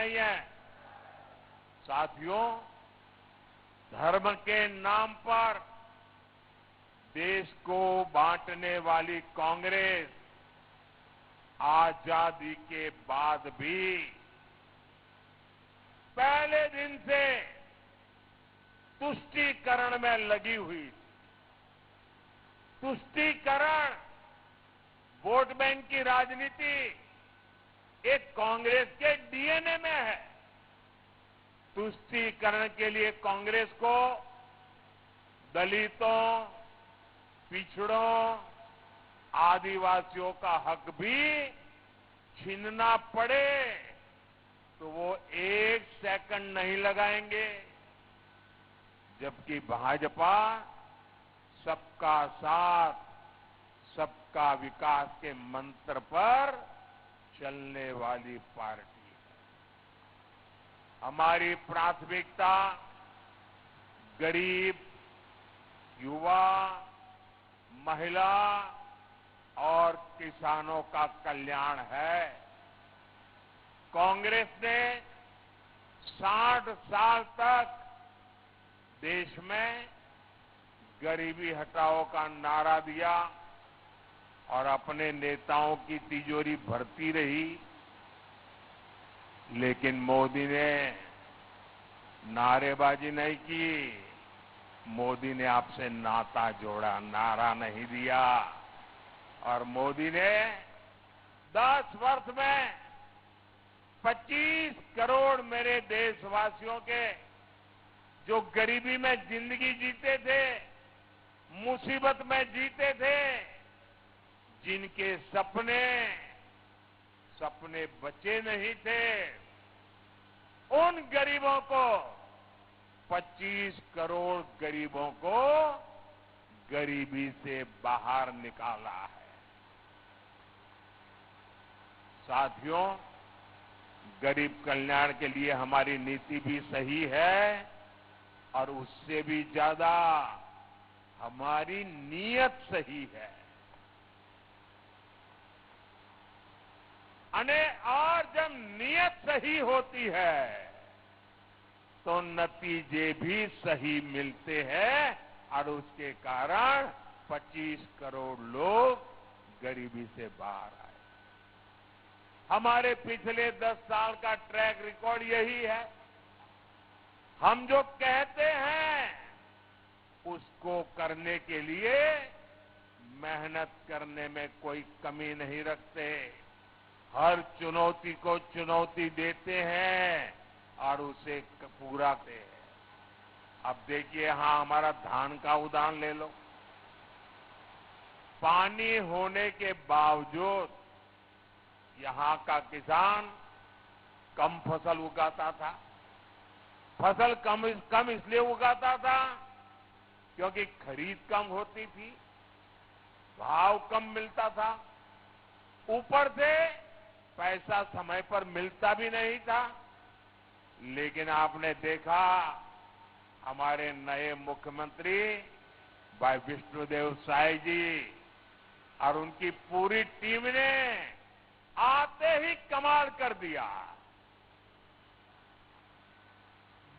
नहीं है। साथियों, धर्म के नाम पर देश को बांटने वाली कांग्रेस आजादी के बाद भी पहले दिन से तुष्टीकरण में लगी हुई थी। तुष्टीकरण, वोट बैंक की राजनीति एक कांग्रेस के डीएनए में है। तुष्टीकरण के लिए कांग्रेस को दलितों, पिछड़ों, आदिवासियों का हक भी छीनना पड़े तो वो एक सेकंड नहीं लगाएंगे, जबकि भाजपा सबका साथ, सबका विकास के मंत्र पर चलने वाली पार्टी है। हमारी प्राथमिकता गरीब, युवा, महिला और किसानों का कल्याण है। कांग्रेस ने 60 साल तक देश में गरीबी हटाओ का नारा दिया और अपने नेताओं की तिजोरी भरती रही, लेकिन मोदी ने नारेबाजी नहीं की। मोदी ने आपसे नाता जोड़ा, नारा नहीं दिया। और मोदी ने 10 वर्ष में 25 करोड़ मेरे देशवासियों के जो गरीबी में जिंदगी जीते थे, मुसीबत में जीते थे, जिनके सपने बचे नहीं थे, उन गरीबों को 25 करोड़ गरीबों को गरीबी से बाहर निकाला है। साथियों, गरीब कल्याण के लिए हमारी नीति भी सही है और उससे भी ज्यादा हमारी नीयत सही है। और जब नीयत सही होती है तो नतीजे भी सही मिलते हैं और उसके कारण 25 करोड़ लोग गरीबी से बाहर आए। हमारे पिछले 10 साल का ट्रैक रिकॉर्ड यही है। हम जो कहते हैं उसको करने के लिए मेहनत करने में कोई कमी नहीं रखते। हर चुनौती को चुनौती देते हैं और उसे पूरा करते हैं। अब देखिए, यहां हमारा धान का उदाहरण ले लो। पानी होने के बावजूद यहां का किसान कम फसल उगाता था। फसल कम इसलिए उगाता था क्योंकि खरीद कम होती थी, भाव कम मिलता था, ऊपर से पैसा समय पर मिलता भी नहीं था। लेकिन आपने देखा, हमारे नए मुख्यमंत्री भाई विष्णुदेव साय जी और उनकी पूरी टीम ने आते ही कमाल कर दिया।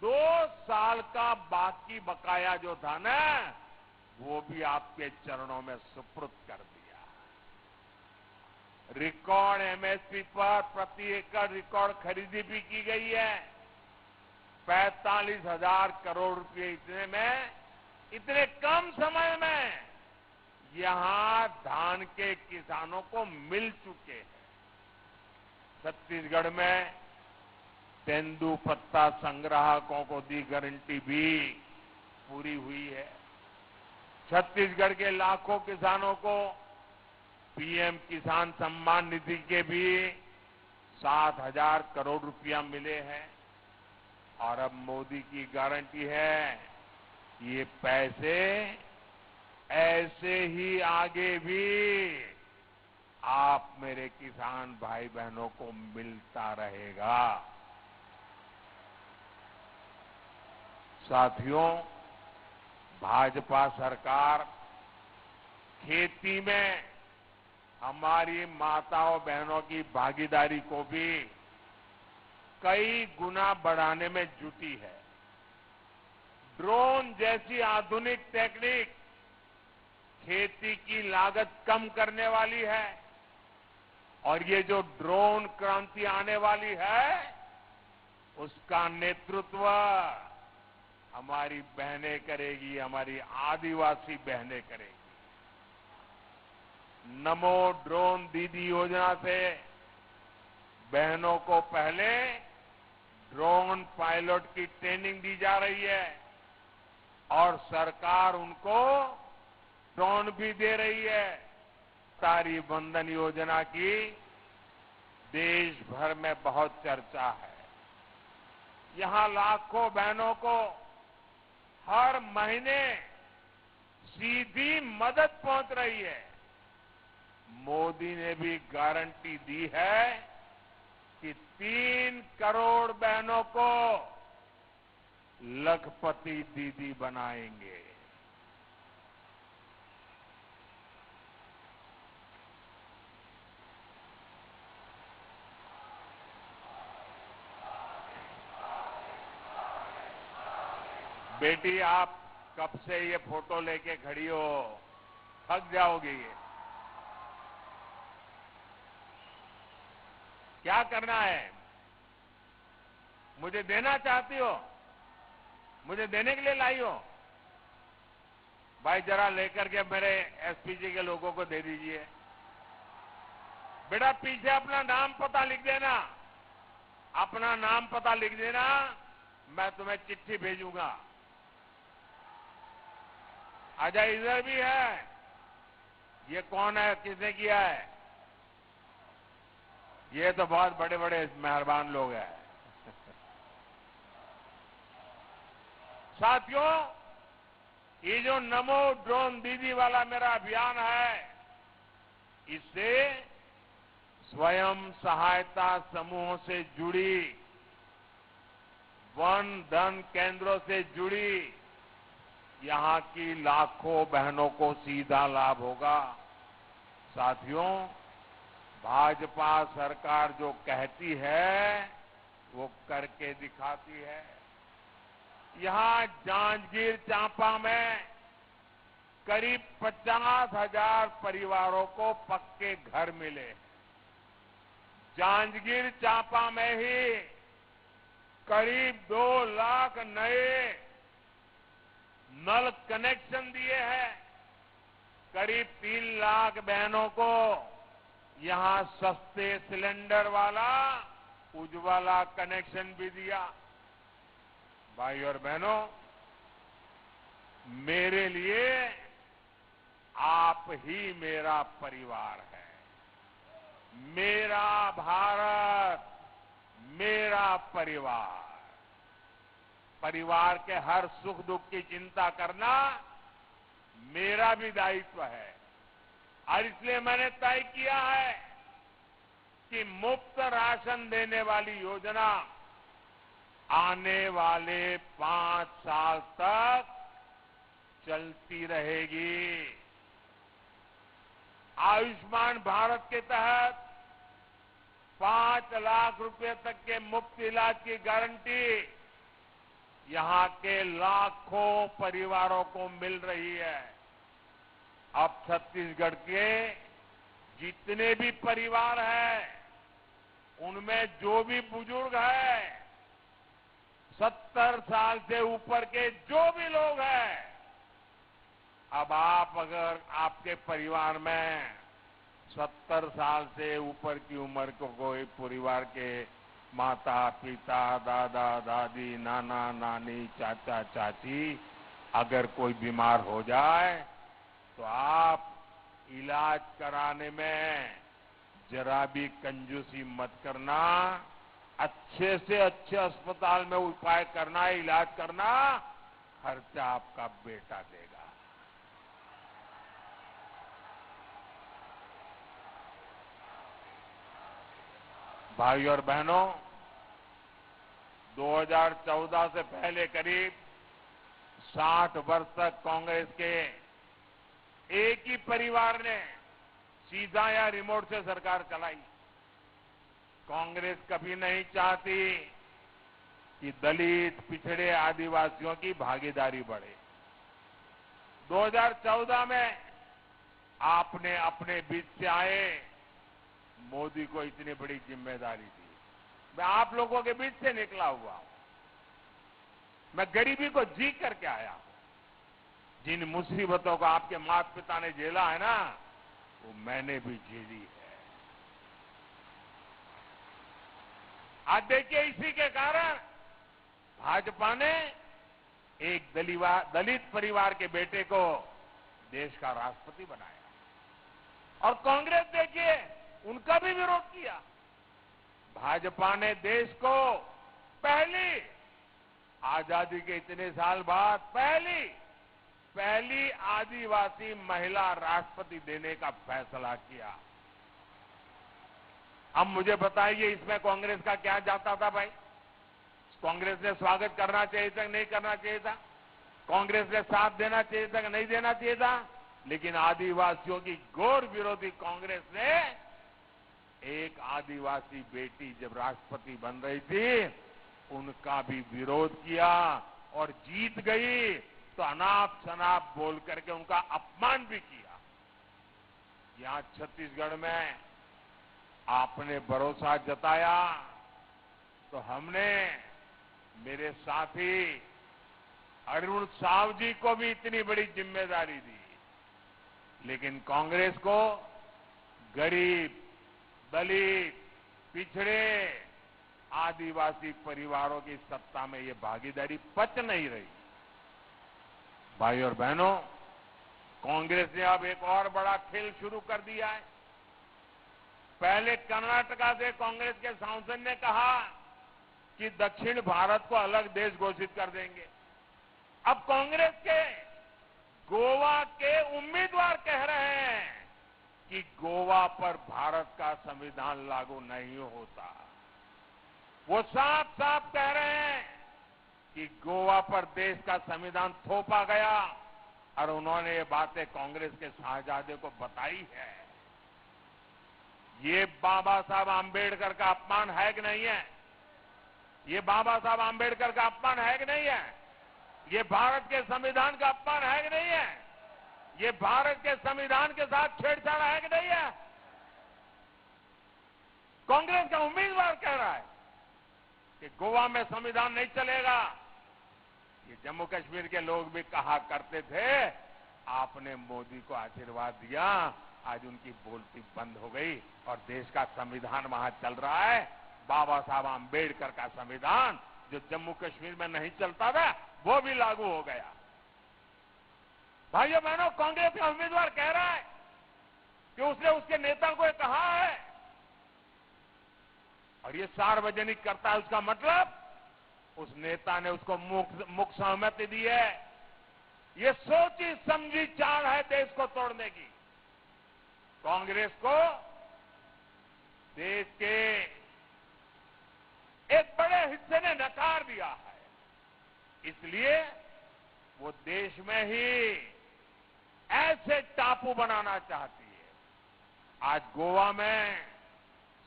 2 साल का बाकी बकाया जो था ना, वो भी आपके चरणों में सुपुर्द कर दिया। रिकॉर्ड एमएसपी पर प्रति एकड़ रिकॉर्ड खरीदी भी की गई है। 45,000 करोड़ रुपए इतने कम समय में यहां धान के किसानों को मिल चुके हैं। छत्तीसगढ़ में तेंदुपत्ता संग्राहकों को दी गारंटी भी पूरी हुई है। छत्तीसगढ़ के लाखों किसानों को पीएम किसान सम्मान निधि के भी 7,000 करोड़ रुपया मिले हैं। और अब मोदी की गारंटी है, ये पैसे ऐसे ही आगे भी आप मेरे किसान भाई बहनों को मिलता रहेगा। साथियों, भाजपा सरकार खेती में हमारी माताओं बहनों की भागीदारी को भी कई गुना बढ़ाने में जुटी है। ड्रोन जैसी आधुनिक टेक्निक खेती की लागत कम करने वाली है और ये जो ड्रोन क्रांति आने वाली है उसका नेतृत्व हमारी बहनें करेगी, हमारी आदिवासी बहनें करेगी। नमो ड्रोन दीदी योजना से बहनों को पहले ड्रोन पायलट की ट्रेनिंग दी जा रही है और सरकार उनको ड्रोन भी दे रही है। तारी बंधन योजना की देश भर में बहुत चर्चा है। यहां लाखों बहनों को हर महीने सीधी मदद पहुंच रही है। मोदी ने भी गारंटी दी है कि 3 करोड़ बहनों को लखपति दीदी बनाएंगे। बेटी, आप कब से ये फोटो लेके खड़ी हो? थक जाओगी। ये क्या करना है? मुझे देना चाहती हो? मुझे देने के लिए लाई हो? भाई जरा लेकर के मेरे एसपीजी के लोगों को दे दीजिए। बेटा पीछे अपना नाम पता लिख देना, अपना नाम पता लिख देना, मैं तुम्हें चिट्ठी भेजूंगा। आजा, इधर भी है। ये कौन है? किसने किया है? ये तो बहुत बड़े बड़े मेहरबान लोग हैं। साथियों, ये जो नमो ड्रोन दीदी वाला मेरा अभियान है, इससे स्वयं सहायता समूहों से जुड़ी, वन धन केंद्रों से जुड़ी यहां की लाखों बहनों को सीधा लाभ होगा। साथियों, भाजपा सरकार जो कहती है वो करके दिखाती है। यहां जांजगीर चांपा में करीब 50,000 परिवारों को पक्के घर मिले। जांजगीर चांपा में ही करीब 2 लाख नए नल कनेक्शन दिए हैं। करीब 3 लाख बहनों को यहां सस्ते सिलेंडर वाला उज्ज्वला कनेक्शन भी दिया। भाई और बहनों, मेरे लिए आप ही मेरा परिवार है। मेरा भारत, मेरा परिवार। परिवार के हर सुख दुख की चिंता करना मेरा भी दायित्व है और इसलिए मैंने तय किया है कि मुफ्त राशन देने वाली योजना आने वाले 5 साल तक चलती रहेगी। आयुष्मान भारत के तहत 5 लाख रुपए तक के मुफ्त इलाज की गारंटी यहां के लाखों परिवारों को मिल रही है। अब छत्तीसगढ़ के जितने भी परिवार हैं, उनमें जो भी बुजुर्ग है, 70 साल से ऊपर के जो भी लोग हैं, अब आप अगर आपके परिवार में 70 साल से ऊपर की उम्र को कोई परिवार के माता पिता, दादा दादी, नाना नानी, चाचा चाची अगर कोई बीमार हो जाए तो आप इलाज कराने में जरा भी कंजूसी मत करना। अच्छे से अच्छे अस्पताल में उपाय करना, इलाज करना, खर्चा आपका बेटा देगा। भाई और बहनों, 2014 से पहले करीब 60 वर्ष तक कांग्रेस के एक ही परिवार ने सीधा या रिमोट से सरकार चलाई। कांग्रेस कभी नहीं चाहती कि दलित, पिछड़े, आदिवासियों की भागीदारी बढ़े। 2014 में आपने अपने बीच से आए मोदी को इतनी बड़ी जिम्मेदारी दी। मैं आप लोगों के बीच से निकला हुआ हूं। मैं गरीबी को जी करके आया हूं। जिन मुसीबतों को आपके माता पिता ने झेला है ना, वो मैंने भी झेली है। आज देखिए, इसी के कारण भाजपा ने एक दलित परिवार के बेटे को देश का राष्ट्रपति बनाया और कांग्रेस देखिए उनका भी विरोध किया। भाजपा ने देश को पहली आजादी के इतने साल बाद पहली आदिवासी महिला राष्ट्रपति देने का फैसला किया। अब मुझे बताइए, इसमें कांग्रेस का क्या जाता था भाई? कांग्रेस ने स्वागत करना चाहिए था, नहीं करना चाहिए था? कांग्रेस ने साथ देना चाहिए था कि नहीं देना चाहिए था? लेकिन आदिवासियों की घोर विरोधी कांग्रेस ने एक आदिवासी बेटी जब राष्ट्रपति बन रही थी, उनका भी विरोध किया और जीत गई तो अनाप शनाप बोल करके उनका अपमान भी किया। यहां छत्तीसगढ़ में आपने भरोसा जताया तो हमने मेरे साथी अरुण साव जी को भी इतनी बड़ी जिम्मेदारी दी। लेकिन कांग्रेस को गरीब, दलित, पिछड़े, आदिवासी परिवारों की सत्ता में ये भागीदारी पच नहीं रही। भाई और बहनों, कांग्रेस ने अब एक और बड़ा खेल शुरू कर दिया है। पहले कर्नाटका से कांग्रेस के सांसद ने कहा कि दक्षिण भारत को अलग देश घोषित कर देंगे। अब कांग्रेस के गोवा के उम्मीदवार कह रहे हैं कि गोवा पर भारत का संविधान लागू नहीं होता। वो साफ साफ कह रहे हैं कि गोवा पर देश का संविधान थोपा गया और उन्होंने ये बातें कांग्रेस के शाहजादे को बताई है। ये बाबा साहब आंबेडकर का अपमान है कि नहीं है? ये बाबा साहब आंबेडकर का अपमान है कि नहीं है? ये भारत के संविधान का अपमान है कि नहीं है? ये भारत के संविधान के साथ छेड़छाड़ है कि नहीं है? कांग्रेस का उम्मीदवार कह रहा है कि गोवा में संविधान नहीं चलेगा। ये जम्मू कश्मीर के लोग भी कहा करते थे, आपने मोदी को आशीर्वाद दिया, आज उनकी बोलती बंद हो गई और देश का संविधान वहां चल रहा है। बाबा साहब आंबेडकर का संविधान जो जम्मू कश्मीर में नहीं चलता था, वो भी लागू हो गया। भाइयों बहनों, कांग्रेस का उम्मीदवार कह रहा है कि उसने उसके नेता को कहा है और ये सार्वजनिक करता है। उसका मतलब उस नेता ने उसको मुख सहमति दी है। ये सोची समझी चाल है देश को तोड़ने की। कांग्रेस को देश के एक बड़े हिस्से ने नकार दिया है, इसलिए वो देश में ही ऐसे टापू बनाना चाहती है। आज गोवा में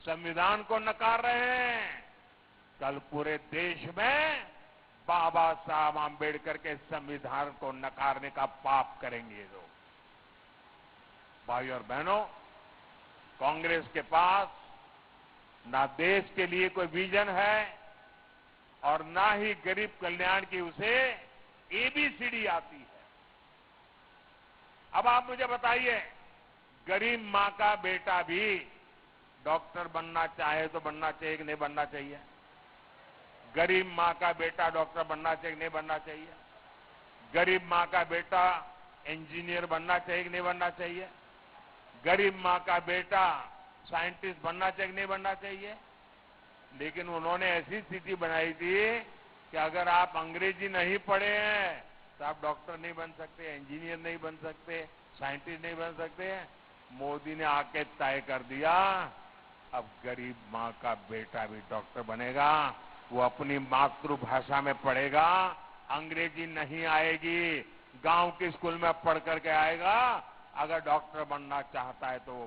संविधान को नकार रहे हैं, कल पूरे देश में बाबा साहब आंबेडकर के संविधान को नकारने का पाप करेंगे लोग। भाई और बहनों, कांग्रेस के पास ना देश के लिए कोई विजन है और ना ही गरीब कल्याण की उसे एबीसीडी आती है। अब आप मुझे बताइए, गरीब मां का बेटा भी डॉक्टर बनना चाहे तो बनना चाहिए कि नहीं बनना चाहिए? गरीब मां का बेटा डॉक्टर बनना चाहिए कि नहीं बनना चाहिए? गरीब मां का बेटा इंजीनियर बनना चाहिए कि नहीं बनना चाहिए? गरीब मां का बेटा साइंटिस्ट बनना चाहिए कि नहीं बनना चाहिए? लेकिन उन्होंने ऐसी स्थिति बनाई थी कि अगर आप अंग्रेजी नहीं पढ़े हैं तो आप डॉक्टर नहीं बन सकते, इंजीनियर नहीं बन सकते, साइंटिस्ट नहीं बन सकते। मोदी ने आके तय कर दिया, अब गरीब मां का बेटा भी डॉक्टर बनेगा। वो अपनी मातृभाषा में पढ़ेगा, अंग्रेजी नहीं आएगी, गांव के स्कूल में पढ़ करके आएगा। अगर डॉक्टर बनना चाहता है तो वो